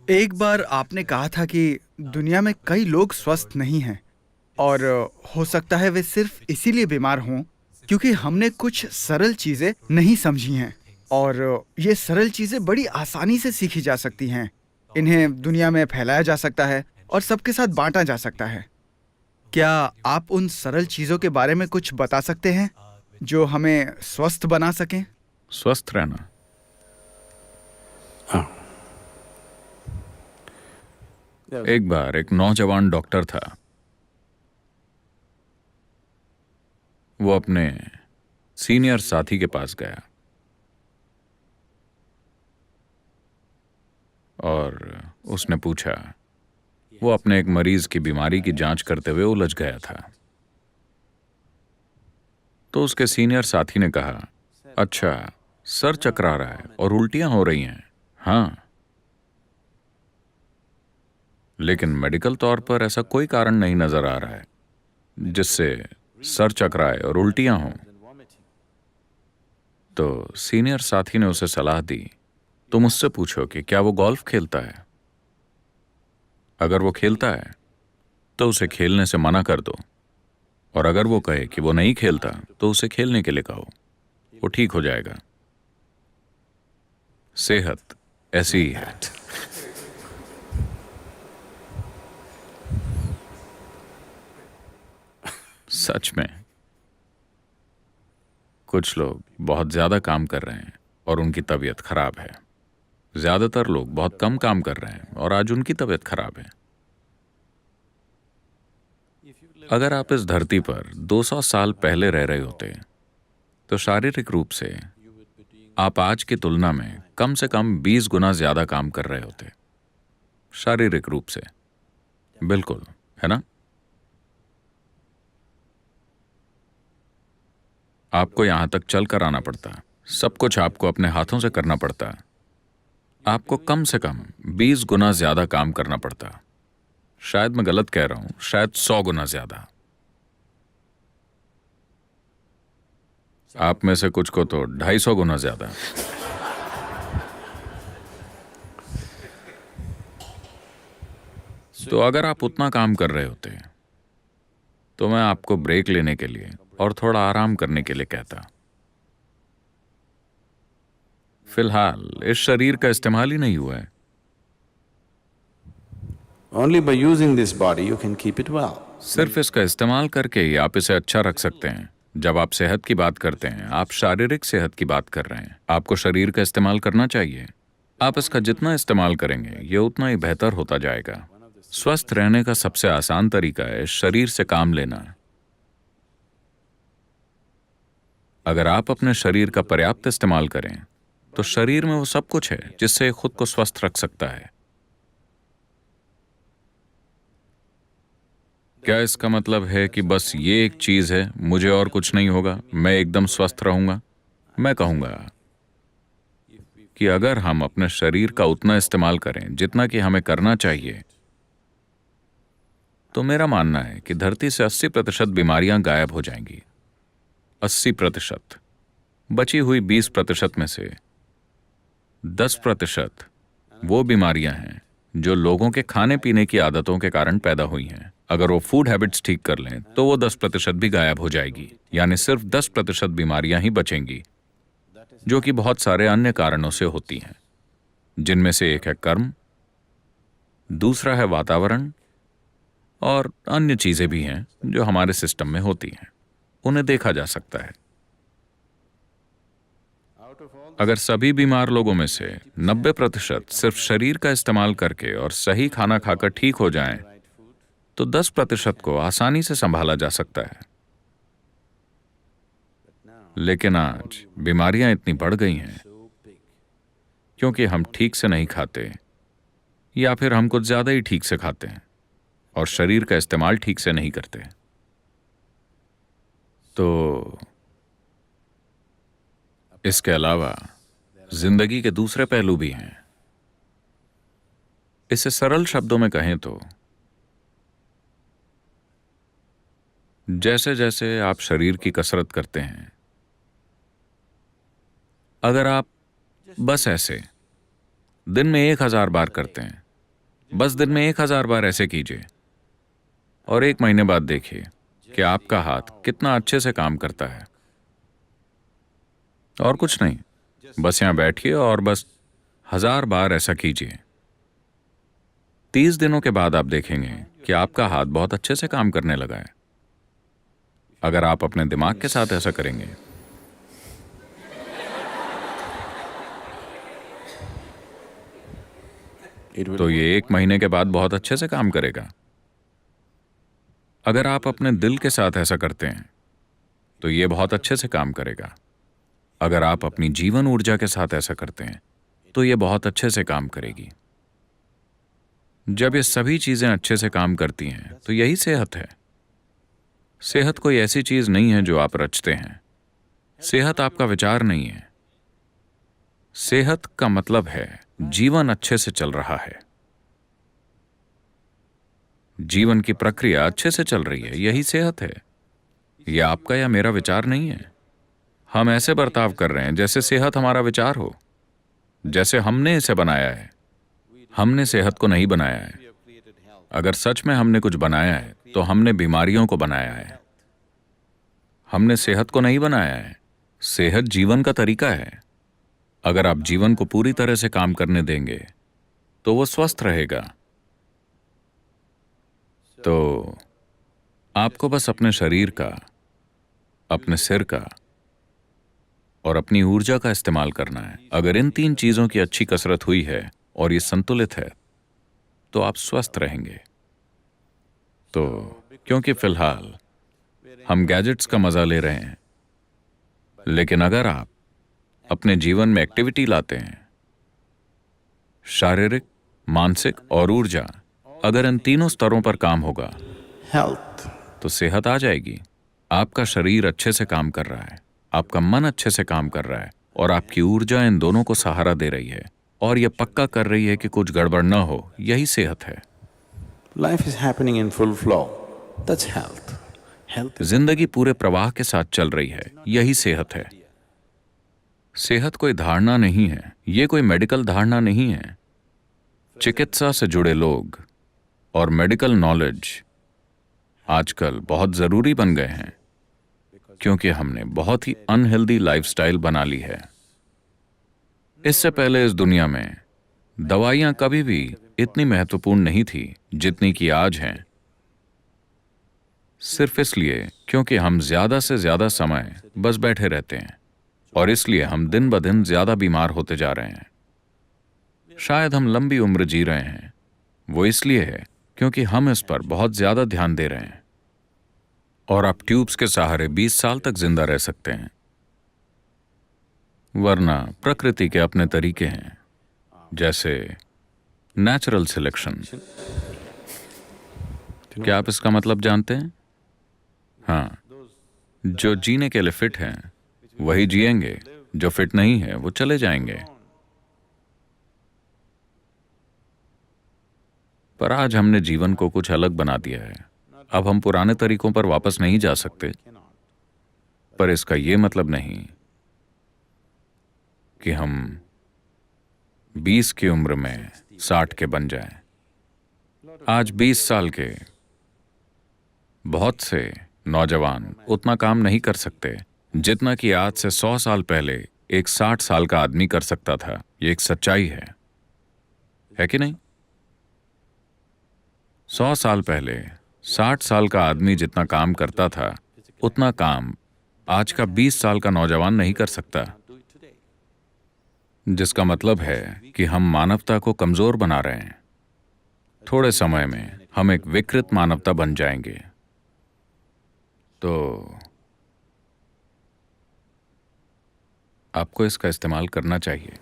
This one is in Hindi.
एक बार आपने कहा था कि दुनिया में कई लोग स्वस्थ नहीं हैं और हो सकता है वे सिर्फ इसीलिए बीमार हों क्योंकि हमने कुछ सरल चीजें नहीं समझी हैं। और ये सरल चीजें बड़ी आसानी से सीखी जा सकती हैं। इन्हें दुनिया में फैलाया जा सकता है और सबके साथ बांटा जा सकता है। क्या आप उन सरल चीजों के बारे में कुछ बता सकते हैं जो हमें स्वस्थ बना सकें? स्वस्थ रहना। एक बार एक नौजवान डॉक्टर था। वो अपने सीनियर साथी के पास गया और उसने पूछा। वो अपने एक मरीज की बीमारी की जांच करते हुए उलझ गया था। तो उसके सीनियर साथी ने कहा, अच्छा, सर चकरा रहा है और उल्टियां हो रही हैं। हाँ, लेकिन मेडिकल तौर पर ऐसा कोई कारण नहीं नजर आ रहा है जिससे सर चकराए और उल्टियां हों। तो सीनियर साथी ने उसे सलाह दी, तुम उससे पूछो कि क्या वो गोल्फ खेलता है। अगर वो खेलता है तो उसे खेलने से मना कर दो, और अगर वो कहे कि वो नहीं खेलता तो उसे खेलने के लिए कहो। वो ठीक हो जाएगा। सेहत ऐसी ही है। सच में कुछ लोग बहुत ज्यादा काम कर रहे हैं और उनकी तबीयत खराब है। ज्यादातर लोग बहुत कम काम कर रहे हैं और आज उनकी तबीयत खराब है। अगर आप इस धरती पर 200 साल पहले रह रहे होते तो शारीरिक रूप से आप आज की तुलना में कम 20 गुना ज्यादा काम कर रहे होते। शारीरिक रूप से। बिल्कुल, है ना? आपको यहां तक चल कर आना पड़ता, सब कुछ आपको अपने हाथों से करना पड़ता। आपको कम से कम 20 गुना ज्यादा काम करना पड़ता। शायद मैं गलत कह रहा हूं, शायद 100 गुना ज्यादा। आप में से कुछ को तो 250 गुना ज्यादा। तो अगर आप उतना काम कर रहे होते तो मैं आपको ब्रेक लेने के लिए और थोड़ा आराम करने के लिए कहता। फिलहाल इस शरीर का इस्तेमाल ही नहीं हुआ है। Only by using this body you can keep it well. सिर्फ इसका इस्तेमाल करके ही आप इसे अच्छा रख सकते हैं। जब आप सेहत की बात करते हैं, आप शारीरिक सेहत की बात कर रहे हैं। आपको शरीर का इस्तेमाल करना चाहिए। आप इसका जितना इस्तेमाल करेंगे, ये उतना ही बेहतर होता जाएगा। स्वस्थ रहने का सबसे आसान तरीका है शरीर से काम लेना। अगर आप अपने शरीर का पर्याप्त इस्तेमाल करें तो शरीर में वो सब कुछ है जिससे खुद को स्वस्थ रख सकता है। क्या इसका मतलब है कि बस ये एक चीज है, मुझे और कुछ नहीं होगा, मैं एकदम स्वस्थ रहूंगा? मैं कहूंगा कि अगर हम अपने शरीर का उतना इस्तेमाल करें जितना कि हमें करना चाहिए, तो मेरा मानना है कि धरती से 80% बीमारियां गायब हो जाएंगी। 80%। बची हुई 20% में से 10% वो बीमारियां हैं जो लोगों के खाने पीने की आदतों के कारण पैदा हुई हैं। अगर वो फूड हैबिट्स ठीक कर लें तो वो 10% भी गायब हो जाएगी। यानी सिर्फ 10% बीमारियां ही बचेंगी, जो कि बहुत सारे अन्य कारणों से होती हैं, जिनमें से एक है कर्म, दूसरा है वातावरण, और अन्य चीजें भी हैं जो हमारे सिस्टम में होती हैं। उन्हें देखा जा सकता है। अगर सभी बीमार लोगों में से 90% सिर्फ शरीर का इस्तेमाल करके और सही खाना खाकर ठीक हो जाएं, तो 10% को आसानी से संभाला जा सकता है। लेकिन आज बीमारियां इतनी बढ़ गई हैं क्योंकि हम ठीक से नहीं खाते, या फिर हम कुछ ज्यादा ही ठीक से खाते हैं और शरीर का इस्तेमाल ठीक से नहीं करते। तो इसके अलावा जिंदगी के दूसरे पहलू भी हैं। इसे सरल शब्दों में कहें तो जैसे जैसे आप शरीर की कसरत करते हैं, अगर आप बस ऐसे दिन में 1000 बार करते हैं बस दिन में 1000 बार ऐसे कीजिए और 1 महीने बाद देखिए कि आपका हाथ कितना अच्छे से काम करता है। और कुछ नहीं, बस यहां बैठिए और बस 1000 बार ऐसा कीजिए। 30 दिनों के बाद आप देखेंगे कि आपका हाथ बहुत अच्छे से काम करने लगा है। अगर आप अपने दिमाग के साथ ऐसा करेंगे It will तो ये 1 महीने के बाद बहुत अच्छे से काम करेगा। अगर आप अपने दिल के साथ ऐसा करते हैं तो ये बहुत अच्छे से काम करेगा। अगर आप अपनी जीवन ऊर्जा के साथ ऐसा करते हैं तो ये बहुत अच्छे से काम करेगी। जब ये सभी चीजें अच्छे से काम करती हैं तो यही सेहत है। सेहत कोई ऐसी चीज नहीं है जो आप रचते हैं। सेहत आपका विचार नहीं है। सेहत का मतलब है जीवन अच्छे से चल रहा है, जीवन की प्रक्रिया अच्छे से चल रही है, यही सेहत है। यह आपका या मेरा विचार नहीं है। हम ऐसे बर्ताव कर रहे हैं जैसे सेहत हमारा विचार हो, जैसे हमने इसे बनाया है। हमने सेहत को नहीं बनाया है। अगर सच में हमने कुछ बनाया है तो हमने बीमारियों को बनाया है। हमने सेहत को नहीं बनाया है। सेहत जीवन का तरीका है। अगर आप जीवन को पूरी तरह से काम करने देंगे तो वो स्वस्थ रहेगा। तो आपको बस अपने शरीर का, अपने सिर का और अपनी ऊर्जा का इस्तेमाल करना है। अगर इन 3 चीजों की अच्छी कसरत हुई है और ये संतुलित है तो आप स्वस्थ रहेंगे। तो क्योंकि फिलहाल हम गैजेट्स का मजा ले रहे हैं, लेकिन अगर आप अपने जीवन में एक्टिविटी लाते हैं, शारीरिक, मानसिक और ऊर्जा, अगर इन तीनों स्तरों पर काम होगा health. तो सेहत आ जाएगी। आपका शरीर अच्छे से काम कर रहा है, आपका मन अच्छे से काम कर रहा है और आपकी ऊर्जा इन दोनों को सहारा दे रही है और यह पक्का कर रही है कि कुछ गड़बड़ न हो। यही सेहत है। Life is happening in full flow. That's health. Health is जिंदगी पूरे प्रवाह के साथ चल रही है, यही सेहत है। सेहत कोई धारणा नहीं है, ये कोई मेडिकल धारणा नहीं है। चिकित्सा से जुड़े लोग और मेडिकल नॉलेज आजकल बहुत जरूरी बन गए हैं क्योंकि हमने बहुत ही अनहेल्दी लाइफस्टाइल बना ली है। इससे पहले इस दुनिया में दवाइयां कभी भी इतनी महत्वपूर्ण नहीं थी जितनी कि आज हैं। सिर्फ इसलिए क्योंकि हम ज्यादा से ज्यादा समय बस बैठे रहते हैं और इसलिए हम दिन ब दिन ज्यादा बीमार होते जा रहे हैं। शायद हम लंबी उम्र जी रहे हैं, वो इसलिए है क्योंकि हम इस पर बहुत ज्यादा ध्यान दे रहे हैं। और आप ट्यूब्स के सहारे 20 साल तक जिंदा रह सकते हैं, वरना प्रकृति के अपने तरीके हैं, जैसे नेचुरल सिलेक्शन। क्या आप इसका मतलब जानते हैं? हाँ, जो जीने के लिए फिट हैं वही जिएंगे, जो फिट नहीं है वो चले जाएंगे। पर आज हमने जीवन को कुछ अलग बना दिया है। अब हम पुराने तरीकों पर वापस नहीं जा सकते, पर इसका यह मतलब नहीं कि हम 20 की उम्र में 60 के बन जाएं। आज 20 साल के बहुत से नौजवान उतना काम नहीं कर सकते जितना कि आज से 100 साल पहले एक 60 साल का आदमी कर सकता था। ये एक सच्चाई है कि नहीं? 100 साल पहले 60 साल का आदमी जितना काम करता था उतना काम आज का 20 साल का नौजवान नहीं कर सकता, जिसका मतलब है कि हम मानवता को कमजोर बना रहे हैं। थोड़े समय में हम एक विकृत मानवता बन जाएंगे। तो आपको इसका इस्तेमाल करना चाहिए।